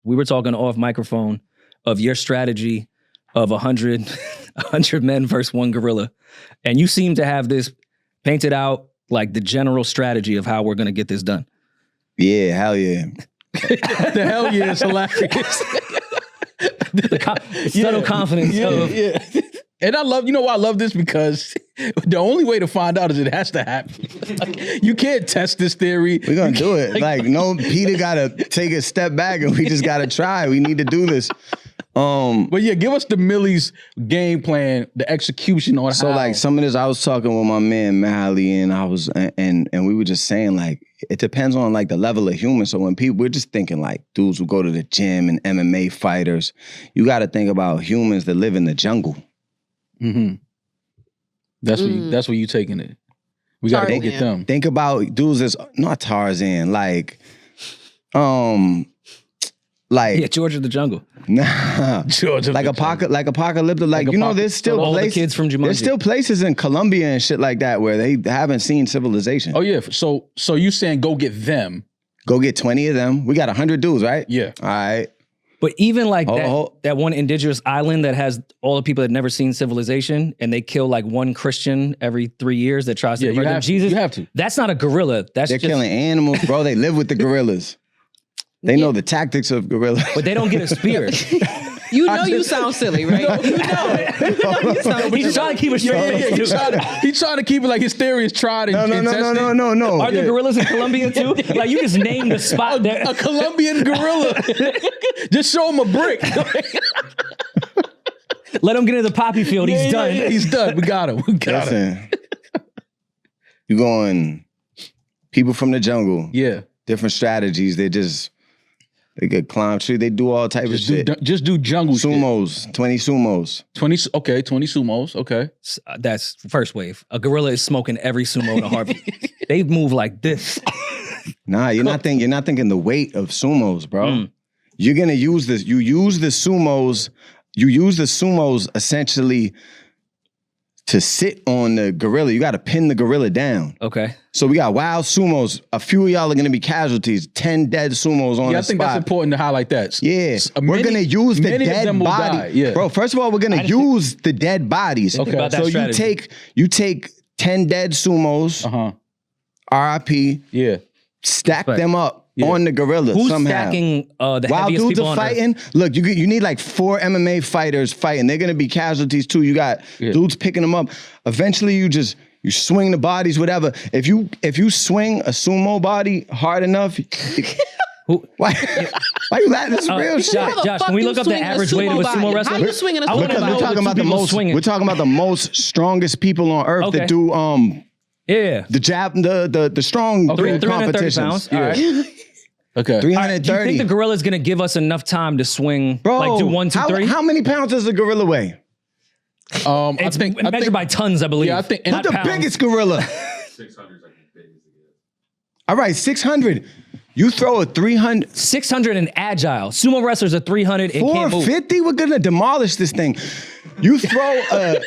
we were talking off microphone of your strategy of 100 men versus one gorilla. And you seem to have this painted out like the general strategy of how we're going to get this done. Yeah, hell yeah. The hell yeah is hilarious. Subtle confidence. Yeah. And I love, you know why I love this? Because the only way to find out is it has to happen. Like, you can't test this theory. We're going to do it. Like, no, Peter got to take a step back and we just got to try. We need to do this. But yeah, give us the Millyz game plan, the execution on so how. Like some of this, I was talking with my man Mally, and we were just saying like it depends on like the level of human. So when people, we're just thinking like dudes who go to the gym and MMA fighters, you got to think about humans that live in the jungle. Mm-hmm. That's where you taking it. We got to go get them. Think about dudes that's not Tarzan, like George of the Jungle. Nah, like apocalyptic. Like you know, there's still all the kids from Jumanji. There's still places in Colombia and shit like that where they haven't seen civilization. Oh yeah. So you saying go get them? Go get 20 of them. We got 100 dudes, right? Yeah. All right. But even like that one indigenous island that has all the people that never seen civilization, and they kill like one Christian every 3 years that tries to convert them to Jesus. You have to. That's not a gorilla. They're killing animals, bro. They live with the gorillas. They know the tactics of gorillas. But they don't get a spear. You know you sound silly, right? You know you sound He's trying to keep it straight. He's trying to keep it like his theory is tried and tested. No. Are there gorillas in Colombia too? Like you just named the spot there. A Colombian gorilla. Just show him a brick. Let him get in the poppy field. He's done. Yeah, he's done. We got him. Listen, you going people from the jungle. Yeah. Different strategies. They could climb tree. They do all type of shit. Just do jungle sumos, shit. 20 sumos. 20 sumos, okay. That's first wave. A gorilla is smoking every sumo in a heartbeat. They move like this. Nah, you're not thinking the weight of sumos, bro. You're gonna use this. You use the sumos essentially to sit on the gorilla. You gotta pin the gorilla down. Okay. So we got wild sumos. A few of y'all are gonna be casualties. 10 dead sumos on the spot. I think that's important to highlight that. Yeah. We're gonna use the dead body. Yeah. Bro, first of all, we're gonna use the dead bodies. Okay. So you take 10 dead sumos, RIP, stack them up on the gorilla somehow. Stacking the while heaviest dudes people are on fighting, Earth? look, you need like 4 MMA fighters fighting. They're gonna be casualties too. You got dudes picking them up. Eventually, you swing the bodies, whatever. If you swing a sumo body hard enough, why you laughing? This is real shit. Josh, can we look up the average weight of a sumo wrestler? How you swinging a sumo body? We're talking about the most strongest people on earth that do the strong 330 competitions. pounds. All right. Okay. 330. Do you think the gorilla's gonna give us enough time to swing? Bro, like do 1, 2, 3? How many pounds does a gorilla weigh? It's measured by tons, I believe. Yeah, I think Who's the biggest gorilla? 600 is like the biggest it is. All right, 600. You throw a 300. 600 and agile. Sumo wrestlers are 300 and can't move. 450? We're gonna demolish this thing. You throw a.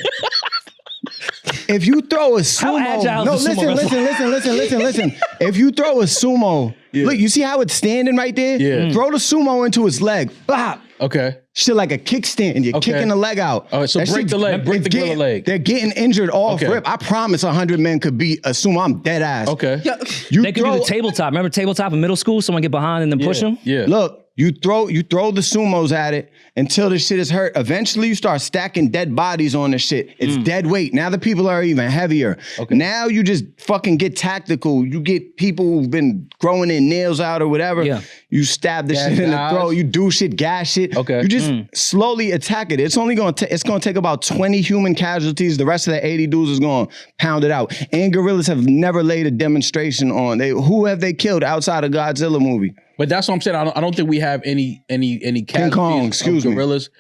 If you throw a sumo, How agile is a sumo listen. If you throw a sumo, look, you see how it's standing right there? Yeah. Throw the sumo into his leg. Bop. Okay. Shit like a kickstand. You're kicking the leg out. All right, so break the leg. Break the gorilla leg. They're getting injured off rip. I promise 100 men could beat a sumo. I'm dead ass. Okay. They could do the tabletop. Remember tabletop in middle school? Someone get behind and then push them? Yeah. Look, you throw the sumos at it until the shit is hurt. Eventually, you start stacking dead bodies on the shit. It's dead weight. Now the people are even heavier. Okay. Now you just fucking get tactical. You get people who've been growing their nails out or whatever. Yeah. You stab the shit in the throat. You do shit, gas shit. Okay. You just slowly attack it. It's only gonna take about 20 human casualties. The rest of the 80 dudes is gonna pound it out. And gorillas have never laid a demonstration on. Who have they killed outside of Godzilla movie? But that's what I'm saying. I don't think we have any King Kong, excuse me. Gorillas.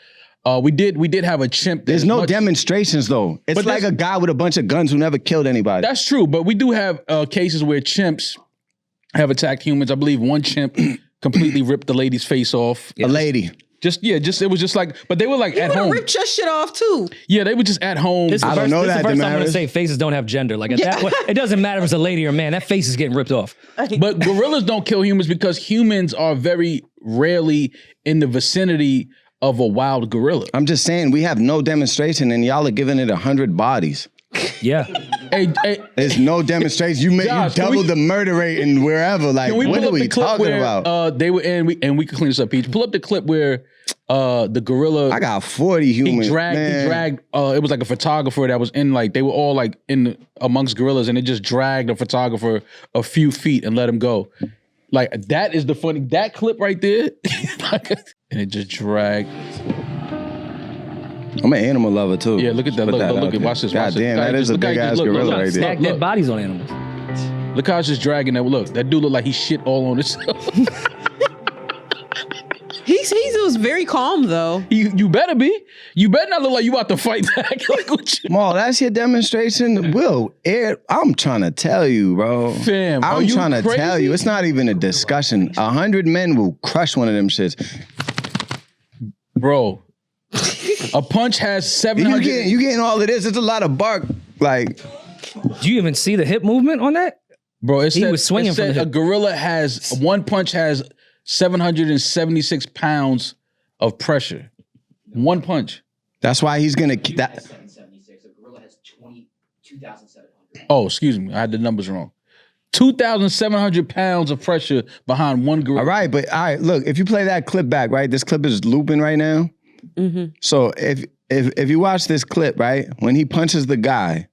We did have a chimp. There's no demonstrations though. It's like a guy with a bunch of guns who never killed anybody. That's true, but we do have cases where chimps have attacked humans. I believe one chimp completely ripped the lady's face off. A lady. It was just like, but they were like You at would have home. ripped your shit off too. Yeah, they were just at home. This is I the don't first, know this is that, the first time I'm going to Demaris. say faces don't have gender. Like, at that point, it doesn't matter if it's a lady or a man. That face is getting ripped off. But gorillas don't kill humans because humans are very rarely in the vicinity of a wild gorilla. I'm just saying we have no demonstration, and y'all are giving it 100 bodies. Yeah. Hey, There's no demonstration. You Josh, can double we- the murder rate and wherever. Like, can we what pull are up we the clip talking where about? they were in? We can clean this up, Peach. Pull up the clip where the gorilla. I got 40 humans. He dragged. It was like a photographer that was in, like, they were all like amongst gorillas, and it just dragged a photographer a few feet and let him go. Like, that is that clip right there. And it just dragged. I'm an animal lover too. Yeah, look at that. Put Look, out watch this. there. Watch God damn, this. that is a Look how he big just- ass look, gorilla look, right there. Stack dead bodies on animals. Look how it's just dragging that. Look, that dude look like he shit all on himself. He was very calm though. You better be. You better not look like you about to fight back. Like, what you- Maul, that's your demonstration. I'm trying to tell you, bro. Fam, are I'm you trying to tell crazy? you. It's not even a discussion. 100 men will crush one of them shits. Bro, a punch has 700. You getting all of this. It's a lot of bark. Like, Do you even see the hip movement on that? Bro, it He said, was swinging it said from the a hip. gorilla has, one punch has 776 pounds of pressure. One punch. that's why he's gonna. That, 776. A gorilla has 22,700. Oh, excuse me. I had the numbers wrong. 2,700 pounds of pressure behind one gorilla. all right, look, if you play that clip back, right? This clip is looping right now. So if you watch this clip, right, when he punches the guy,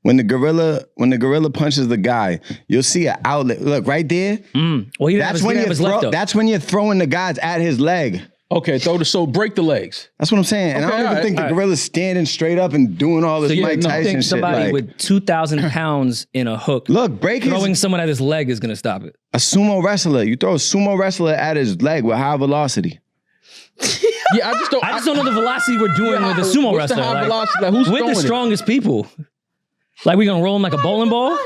when the gorilla punches the guy, you'll see an outlet. Look right there. Well, he didn't have his, he didn't have his left up. That's when you're throwing the guys at his leg. Okay, so break the legs. That's what I'm saying. And Okay, I don't even all think right, the gorilla's standing straight up and doing all this So you Mike don't Tyson think shit. somebody Like, with 2,000 pounds in a hook look, throwing someone at his leg is going to stop it? a sumo wrestler. You throw a sumo wrestler at his leg with high velocity. Yeah, I just don't know the velocity we're doing with a sumo what's the wrestler. high Like, velocity? Like, who's with throwing the it? strongest people. Like, we going to roll him like a bowling ball?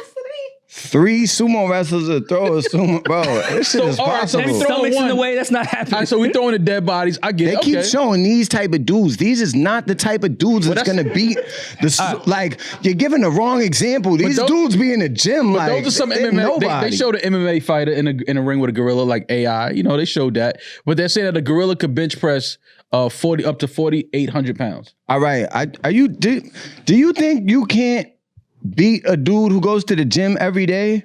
3 sumo wrestlers to throw a sumo. Bro, this shit So, is all right, so we possible. throw- Stomach's in the one. way. That's not happening. All right, so we throwing the dead bodies. I get They it. keep Okay. showing these type of dudes. These is not the type of dudes that's that's- gonna beat the like. You're giving the wrong example. These those- dudes be in the gym. Like Those are some they're MMA. nobody. They showed an MMA fighter in a ring with a gorilla, like AI. You know, they showed that. But they're saying that a gorilla could bench press 40 up to 4,800 pounds. All right. Do you think you can't beat a dude who goes to the gym every day?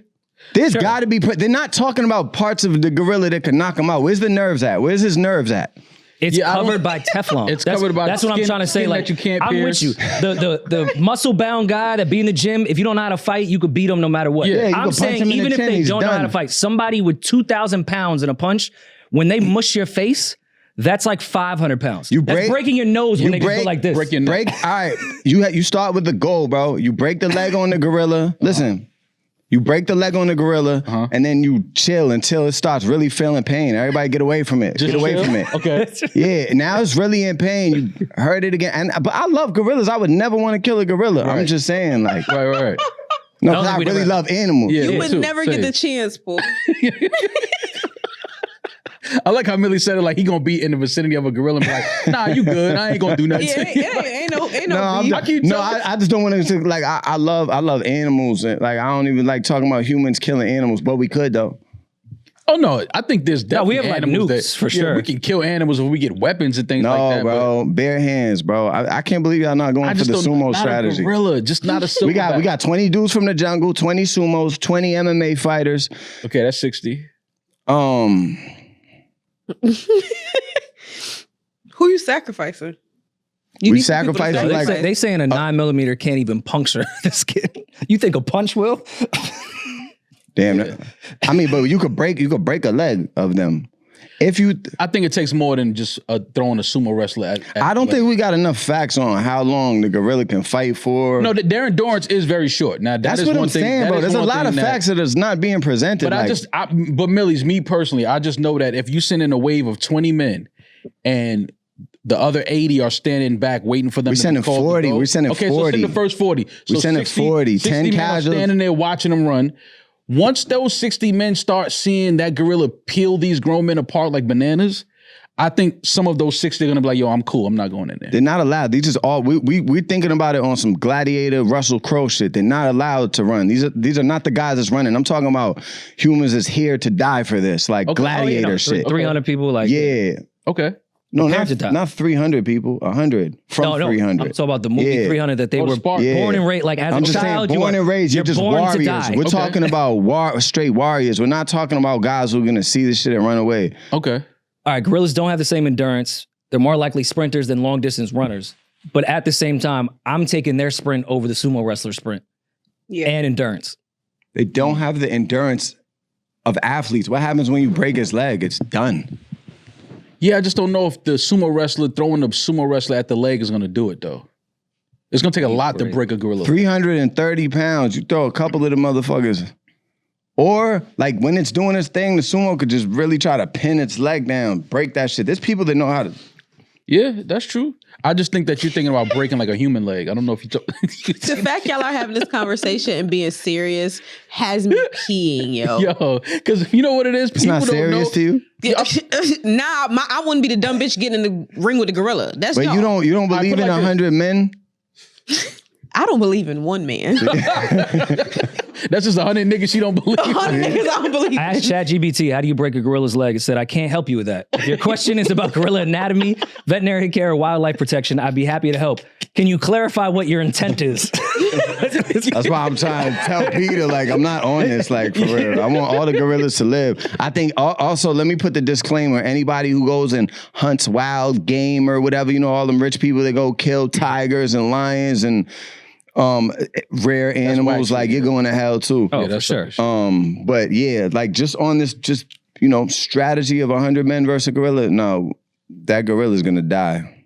There's got to be. They're not talking about parts of the gorilla that could knock him out. Where's the nerves at? Where's his nerves at? It's Yeah, I don't- covered by Teflon. It's covered by That's what I'm skin- trying to say. skin Like, that you can't I'm pierce. with you. The muscle bound guy that be in the gym, if you don't know how to fight, you could beat him no matter what. Yeah, you I'm can punch saying him in even the if chin, they he's don't know how to done. fight, somebody with 2,000 pounds in a punch, when they mush your face, that's like 500 pounds. That's breaking your nose when they just go like this. break your neck. Break. All right. You start with the goal, bro. You break the leg on the gorilla. Listen. You break the leg on the gorilla, and then you chill until it starts really feeling pain. Everybody get away from it. Just get away chill? from it. Okay. Yeah, now it's really in pain. You heard it again. But I love gorillas. I would never want to kill a gorilla. I'm just saying, like, Right. no, I 'cause don't I think we'd really ever- love animals. Yeah, You me would too. never Same. get the chance, Paul. I like how Millie said it like he gonna be in the vicinity of a gorilla and be like, nah, you good. I ain't gonna do nothing Yeah, to you. ain't no No, beef. I just don't want to like. I love animals. Like I don't even like talking about humans killing animals, but we could though. Oh no, I think there's definitely we have, like, animals nukes, that for sure. we can kill animals if we get weapons and things No, like that. bro, bare hands, bro. I can't believe y'all not but going I for just the don't sumo not strategy. A gorilla, just not a silverback. We got 20 dudes from the jungle, 20 sumos, 20 MMA fighters. Okay, that's 60. Who you sacrificing? We sacrificing They like they saying a 9mm can't even puncture the skin. You think a punch will? damn. I mean, but you could break a leg of them. If you, I think it takes more than just throwing a sumo wrestler at I don't think we got enough facts on how long the gorilla can fight for. No, their endurance is very short. Now that's is what one I'm thing, saying, that bro. is There's a one lot thing of that- facts that is not being presented. But like, but Millyz, me personally, I just know that if you send in a wave of 20 men and the other 80 are standing back waiting for them We to sending be called to 40. go. We're sending okay, 40. so send the first 40. So We sending 40, 10 men are casuals. standing there watching them run. Once those 60 men start seeing that gorilla peel these grown men apart like bananas, I think some of those 6 they're gonna be like, yo, I'm cool. I'm not going in there. They're not allowed. These just all we're thinking about it on some gladiator Russell Crowe shit. They're not allowed to run. These are not the guys that's running. I'm talking about humans that's here to die for this, like gladiator shit. 300 people, like Okay. No, Prepare to die. not 300 people. 100 from 300. I'm talking about the movie 300 that they were Spark. born and raised like as I'm a just child. saying, born and raised, you're just born to warriors. die. We're talking about straight warriors. We're not talking about guys who are gonna see this shit and run away. Okay. All right, gorillas don't have the same endurance. They're more likely sprinters than long distance runners. But at the same time, I'm taking their sprint over the sumo wrestler sprint and endurance. They don't have the endurance of athletes. What happens when you break his leg? It's done. Yeah, I just don't know if the sumo wrestler throwing the sumo wrestler at the leg is gonna do it though. It's gonna take a lot to break a gorilla. 330 pounds. You throw a couple of the motherfuckers. Or, like, when it's doing its thing, the sumo could just really try to pin its leg down, break that shit. There's people that know how to. Yeah, that's true. I just think that you're thinking about breaking like a human leg. I don't know if you. The fact y'all are having this conversation and being serious has me peeing, yo. Yo, because you know what it is? It's not serious to you? Nah, I wouldn't be the dumb bitch getting in the ring with the gorilla. That's But no. you don't believe in 100 men? I don't believe in one man. That's just 100 niggas she don't believe. 100 niggas I don't believe. I asked ChatGPT, how do you break a gorilla's leg? It said, I can't help you with that. If your question is about gorilla anatomy, veterinary care, or wildlife protection, I'd be happy to help. Can you clarify what your intent is? That's why I'm trying to tell Peter, like, I'm not on this, like, for real. I want all the gorillas to live. I think, also, let me put the disclaimer. Anybody who goes and hunts wild game or whatever, you know, all them rich people that go kill tigers and lions and rare animals, like, you're going to hell too. Oh, for sure. But yeah, like, just on this, strategy of 100 men versus a gorilla, no, that gorilla's gonna die.